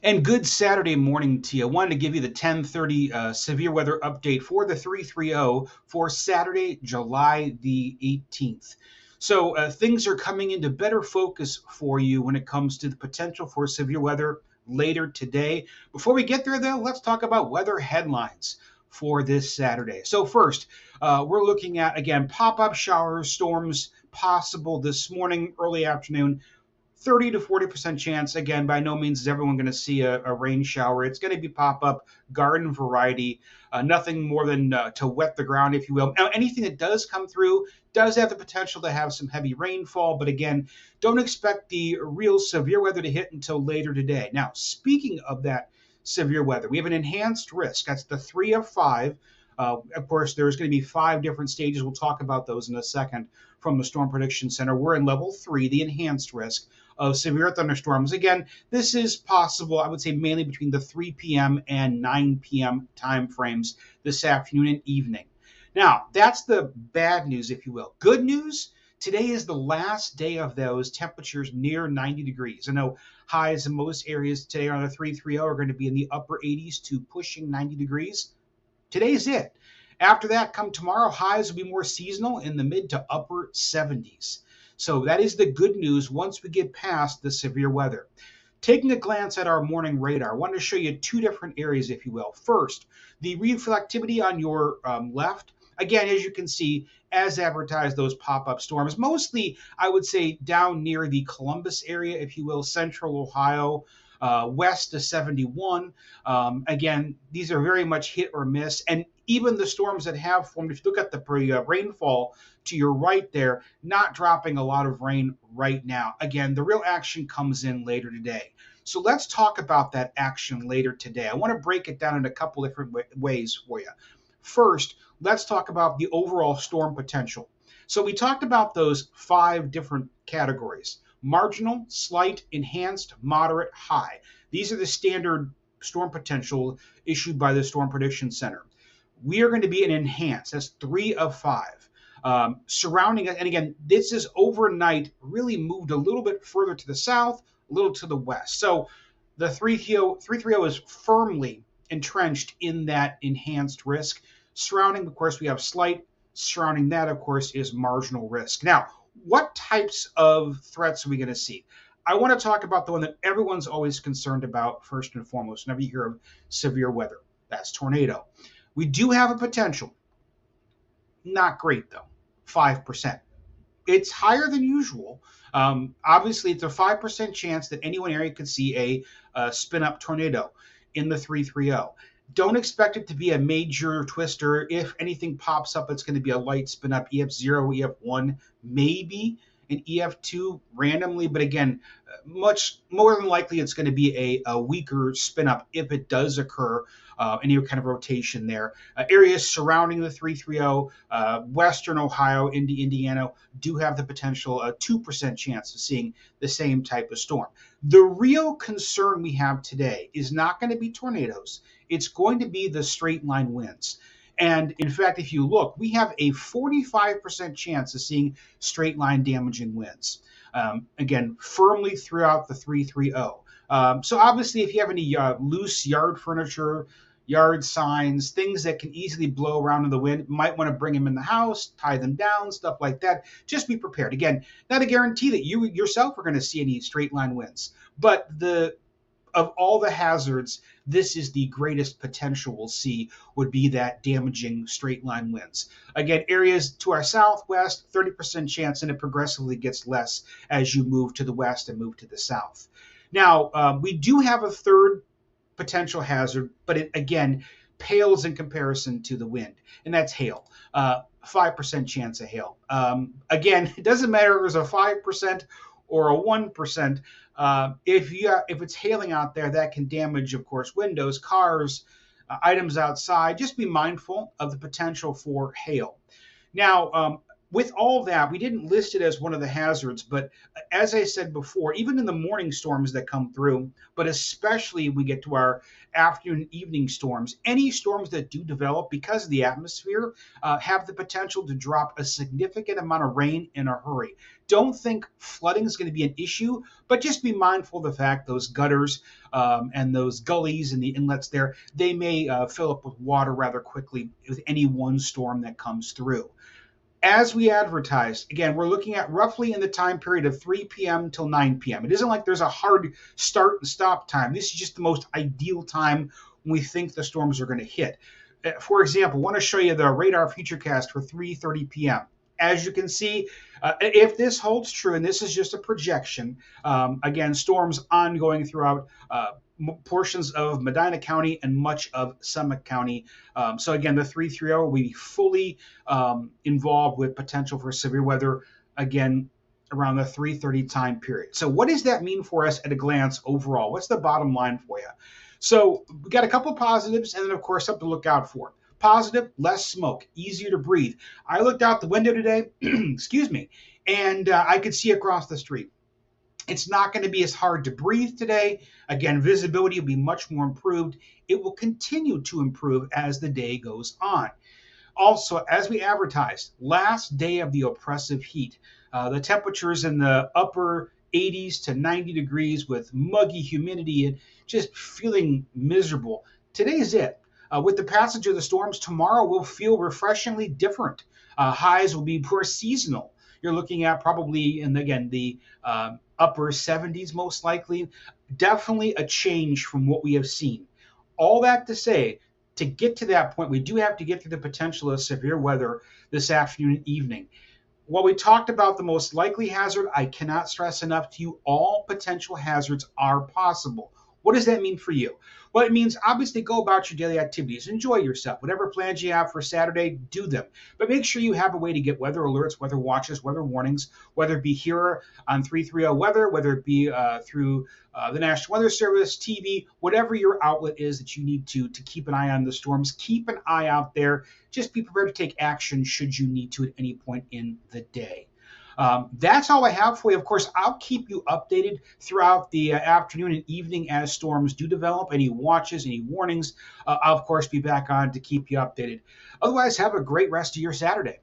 And good Saturday morning to you. I wanted to give you the 10:30 severe weather update for the 330 for Saturday, July the 18th. So things are coming into better focus for you when it comes to the potential for severe weather later today. Before we get there, though, let's talk about weather headlines for this Saturday. So first, we're looking at, again, pop-up showers, storms possible this morning, early afternoon. 30 to 40% chance. Again, by no means is everyone going to see a rain shower. It's going to be pop up, garden variety, nothing more than to wet the ground, if you will. Now, anything that does come through does have the potential to have some heavy rainfall, but again, don't expect the real severe weather to hit until later today. Now, speaking of that severe weather, we have an enhanced risk. That's the 3 of 5. Of course, there's going to be 5 different stages. We'll talk about those in a second from the Storm Prediction Center. We're in level 3, the enhanced risk of severe thunderstorms. Again, this is possible, I would say, mainly between the 3 p.m. and 9 p.m. time frames this afternoon and evening. Now, that's the bad news, if you will. Good news, today is the last day of those temperatures near 90 degrees. I know highs in most areas today on the 330 are going to be in the upper 80s to pushing 90 degrees. Today's it. After that, come tomorrow, highs will be more seasonal in the mid to upper 70s. So that is the good news once we get past the severe weather. Taking a glance at our morning radar, I want to show you 2 different areas, if you will. First, the reflectivity on your left. Again, as you can see, as advertised, those pop-up storms, mostly, I would say, down near the Columbus area, if you will, central Ohio, west of 71. Again, these are very much hit or miss. And even the storms that have formed, if you look at the rainfall to your right there, not dropping a lot of rain right now. Again, the real action comes in later today. So let's talk about that action later today. I want to break it down in a couple different ways for you. First, let's talk about the overall storm potential. So we talked about those 5 different categories: marginal, slight, enhanced, moderate, high. These are the standard storm potential issued by the Storm Prediction Center. We are going to be an enhanced. That's 3 of 5. Surrounding it, and again, this is overnight really moved a little bit further to the south, a little to the west. So the 330 is firmly entrenched in that enhanced risk. Surrounding, of course, we have slight. Surrounding that, of course, is marginal risk. Now, what types of threats are we going to see? I want to talk about the one that everyone's always concerned about first and foremost whenever you hear of severe weather. That's tornado. We do have a potential. Not great, though. 5%. It's higher than usual. Obviously, it's a 5% chance that any one area could see a spin-up tornado in the 330. Don't expect it to be a major twister. If anything pops up, it's going to be a light spin up, EF0, EF1, maybe an EF2 randomly. But again, much more than likely, it's going to be a weaker spin up if it does occur. Any kind of rotation there. Areas surrounding the 330, Western Ohio into Indiana, do have the potential, a 2% chance of seeing the same type of storm. The real concern we have today is not going to be tornadoes. It's going to be the straight line winds. And in fact, if you look, we have a 45% chance of seeing straight line damaging winds. Again, firmly throughout the 330. So obviously, if you have any loose yard furniture, yard signs, things that can easily blow around in the wind, might want to bring them in the house, tie them down, stuff like that. Just be prepared. Again, not a guarantee that you yourself are going to see any straight line winds, but of all the hazards, this is the greatest potential we'll see would be that damaging straight line winds. Again, areas to our southwest, 30% chance, and it progressively gets less as you move to the west and move to the south. Now, we do have a third potential hazard, but it, again, pales in comparison to the wind, and that's hail. 5% chance of hail. Again, it doesn't matter if there's a 5% or a 1%. If it's hailing out there, that can damage, of course, windows, cars, items outside. Just be mindful of the potential for hail. Now, with all that, we didn't list it as one of the hazards, but as I said before, even in the morning storms that come through, but especially we get to our afternoon and evening storms, any storms that do develop because of the atmosphere have the potential to drop a significant amount of rain in a hurry. Don't think flooding is going to be an issue, but just be mindful of the fact those gutters and those gullies and the inlets there, they may fill up with water rather quickly with any one storm that comes through. As we advertised, again, we're looking at roughly in the time period of 3 p.m. till 9 p.m. It isn't like there's a hard start and stop time. This is just the most ideal time when we think the storms are going to hit. For example, I want to show you the radar futurecast for 3:30 p.m. As you can see, if this holds true, and this is just a projection, again, storms ongoing throughout portions of Medina County and much of Summit County. So again, the 330 will be fully involved with potential for severe weather, again, around the 3:30 time period. So what does that mean for us at a glance overall? What's the bottom line for you? So we got a couple positives and then, of course, something to look out for. Positive, less smoke, easier to breathe. I looked out the window today, excuse me, and I could see across the street. It's not going to be as hard to breathe today. Again, visibility will be much more improved. It will continue to improve as the day goes on. Also, as we advertised, last day of the oppressive heat. The temperatures in the upper 80s to 90 degrees with muggy humidity and just feeling miserable. Today's it. With the passage of the storms, tomorrow will feel refreshingly different. Highs will be more seasonal. You're looking at probably, and again, the upper 70s most likely. Definitely a change from what we have seen. All that to say, to get to that point, we do have to get through the potential of severe weather this afternoon and evening. While we talked about the most likely hazard, I cannot stress enough to you, all potential hazards are possible. What does that mean for you? Well, it means obviously go about your daily activities. Enjoy yourself. Whatever plans you have for Saturday, do them. But make sure you have a way to get weather alerts, weather watches, weather warnings, whether it be here on 330 Weather, whether it be through the National Weather Service, TV, whatever your outlet is that you need to keep an eye on the storms. Keep an eye out there. Just be prepared to take action should you need to at any point in the day. That's all I have for you. Of course, I'll keep you updated throughout the afternoon and evening as storms do develop. Any watches, any warnings, I'll, of course, be back on to keep you updated. Otherwise, have a great rest of your Saturday.